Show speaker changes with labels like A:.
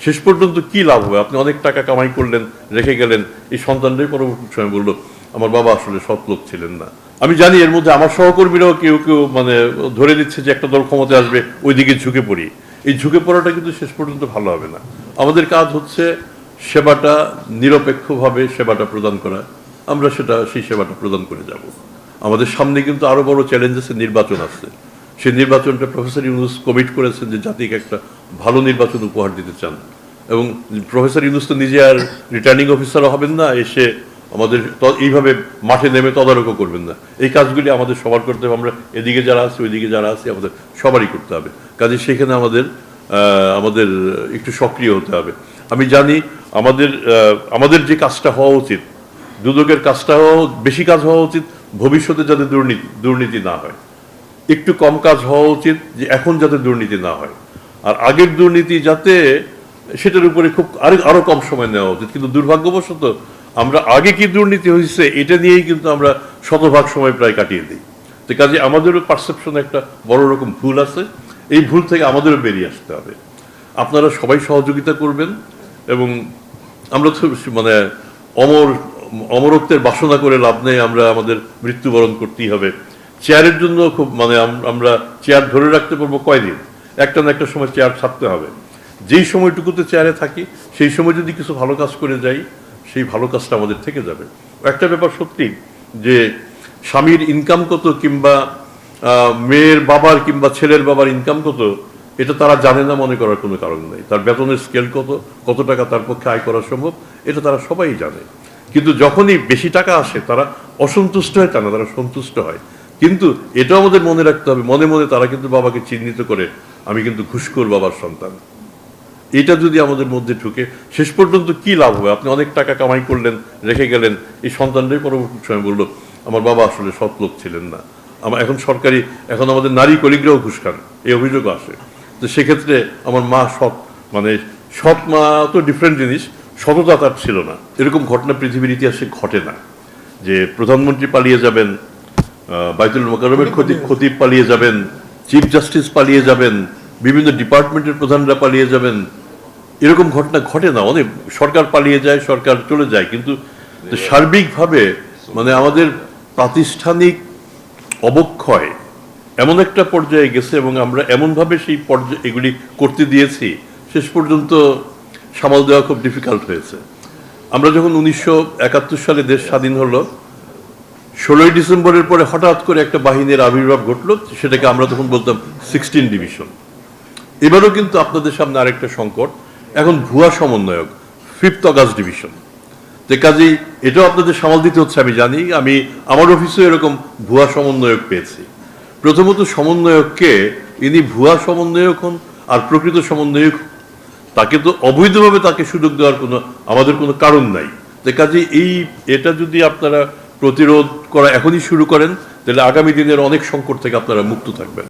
A: শেষ পর্যন্ত কি লাভ হবে? আপনি অনেক টাকা কামাই করলেন, রেখে গেলেন, এই সন্তানটাই পরবর্তী সময় বললো আমার বাবা আসলে সৎ লোক ছিলেন না। আমি জানি এর মধ্যে আমার সহকর্মীরাও কেউ কেউ মানে ধরে নিচ্ছে যে একটা দল ক্ষমতায় আসবে, ওইদিকে ঝুঁকে পড়ি। এই ঝুঁকে পড়াটা কিন্তু শেষ পর্যন্ত ভালো হবে না। আমাদের কাজ হচ্ছে সেবাটা নিরপেক্ষভাবে সেবাটা প্রদান করা, আমরা সেই সেবাটা প্রদান করে যাব। আমাদের সামনে কিন্তু আরো বড় চ্যালেঞ্জেসের নির্বাচন আছে। সেই নির্বাচনটা প্রফেসর ইউনূস কমিট করেছেন যে জাতিকে একটা ভালো নির্বাচন উপহার দিতে চান, এবং প্রফেসর ইউনূস তো নিজে আর রিটার্নিং অফিসারও হবেন না, এসে আমাদের এইভাবে মাঠে নেমে তদারকও করবেন না। এই কাজগুলি আমাদের সবার করতে হবে। আমরা এদিকে যারা আছি ওইদিকে যারা আছি আমাদের সবারই করতে হবে। কাজে সেখানে আমাদের একটু সক্রিয় হতে হবে। আমি জানি আমাদের যে কাজটা হওয়া উচিত, দুদকের কাজটা বেশি কাজ হওয়া উচিত ভবিষ্যতে যাতে দুর্নীতি না হয়। একটু কম কাজ হওয়া উচিত যে এখন যাতে দুর্নীতি না হয়, আর আগের দুর্নীতি যাতে সেটার উপরে খুব আরো কম সময় নেওয়া উচিত। কিন্তু দুর্ভাগ্যবশত আমরা আগে কি দুর্নীতি হয়েছে এটা নিয়েই কিন্তু আমরা শতভাগ সময় প্রায় কাটিয়ে দিই। তো কাজে আমাদেরও পারসেপশনে একটা বড় রকম ভুল আছে। এই ভুল থেকে আমাদেরও বেরিয়ে আসতে হবে। আপনারা সবাই সহযোগিতা করবেন, এবং আমরা তো মানে অমরত্বের বাসনা করে লাভ নেই, আমরা আমাদের মৃত্যুবরণ করতেই হবে। চেয়ারের জন্য খুব আমরা চেয়ার ধরে রাখতে পারবো কয়দিন? একটা না একটা সময় চেয়ার ছাড়তে হবে। যেই সময়টুকুতে চেয়ারে থাকি সেই সময় যদি কিছু ভালো কাজ করে যাই, সেই ভালো কাজটা আমাদের থেকে যাবে। একটা ব্যাপার সত্যি যে স্বামীর ইনকাম কত, কিংবা মেয়ের বাবার কিংবা ছেলের বাবার ইনকাম কত, এটা তারা জানে না মনে করার কোনো কারণ নেই। তার বেতনের স্কেল কত টাকা তার পক্ষে আয় করা সম্ভব, এটা তারা সবাই জানে। কিন্তু যখনই বেশি টাকা আসে তারা অসন্তুষ্ট হয়, তা না, তারা সন্তুষ্ট হয়। কিন্তু এটাও আমাদের মনে রাখতে হবে, মনে মনে তারা কিন্তু বাবাকে চিহ্নিত করে আমি কিন্তু ঘুষখোর বাবার সন্তান। এটা যদি আমাদের মধ্যে ঢুকে, শেষ পর্যন্ত কি লাভ হবে? আপনি অনেক টাকা কামাই করলেন, রেখে গেলেন, এই সন্তানটাই পরবর্তী সময় বললো আমার বাবা আসলে সৎ লোক ছিলেন না। এখন আমাদের নারী কলিগরাও ঘুষ খান, এই অভিযোগ আসে। তো সেক্ষেত্রে আমার মা সৎ মা তো ডিফারেন্ট জিনিস, সততা তার ছিল না। এরকম ঘটনা পৃথিবীর ইতিহাসে ঘটে না যে প্রধানমন্ত্রী পালিয়ে যাবেন, বাইতুল মোকাররমের খতিব পালিয়ে যাবেন, চিফ জাস্টিস পালিয়ে যাবেন, বিভিন্ন ডিপার্টমেন্টের প্রধানরা পালিয়ে যাবেন। এরকম ঘটনা ঘটে না। অনেক সরকার পালিয়ে যায়, সরকার চলে যায়, কিন্তু সার্বিকভাবে আমাদের প্রাতিষ্ঠানিক অবক্ষয় এমন একটা পর্যায়ে গেছে, এবং আমরা এমনভাবে সেই পর্যায়ে এগুলি করতে দিয়েছি, শেষ পর্যন্ত সামাল দেওয়া খুব ডিফিকাল্ট হয়েছে। আমরা যখন 1971 সালে দেশ স্বাধীন হলো, 16ই ডিসেম্বরের পরে হঠাৎ করে একটা বাহিনীর আবির্ভাব ঘটলো, সেটাকে আমরা তখন বলতাম 16 ডিভিশন। এবারও কিন্তু আপনাদের সামনে আরেকটা সংকট, এখন ভুয়া সমন্বয়ক 5th অগাস্ট ডিভিশন। যে কাজেই এটাও আপনাদের সামাল দিতে হচ্ছে। আমি জানি, আমার অফিসেও এরকম ভুয়া সমন্বয়ক পেয়েছি। প্রথমত সমন্বয়ককে, ইনি ভুয়া সমন্বয়ক হন আর প্রকৃত সমন্বয়ক, তাকে তো অবৈধভাবে তাকে সুযোগ দেওয়ার আমাদের কোনো কারণ নাই। যে কাজেই এটা যদি আপনারা প্রতিরোধ করা এখনই শুরু করেন, তাহলে আগামী দিনের অনেক সংকট থেকে আপনারা মুক্ত থাকবেন।